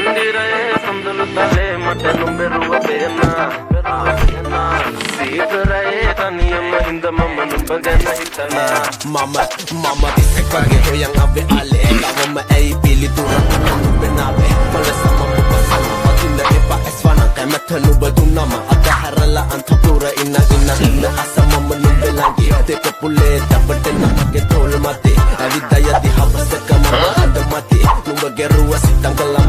මන්දිරයේ සඳලු තලේ මට නුඹරුව දෙනා සීතරයේ තනියම හිඳ මම නුඹ ගැන හිතනා මම තිස්සෙක් වගේ හොයන් අවේ අලේ ගවම ඇයි පිළිතුර නුඹනාවේ මලසම මුපසම වදින්න එපා ඇස්වන කැමැත්ත නුඹ දුන්නම අතහැරලා අන්තපුර ඉන්න අසමම නුඹ ළඟේ දෙක පුලේ දබටන මගේ තෝල් මතේ ඇවිදයදි හවසක මම අඳ මතේ නුඹ ගැරුව සිතංගල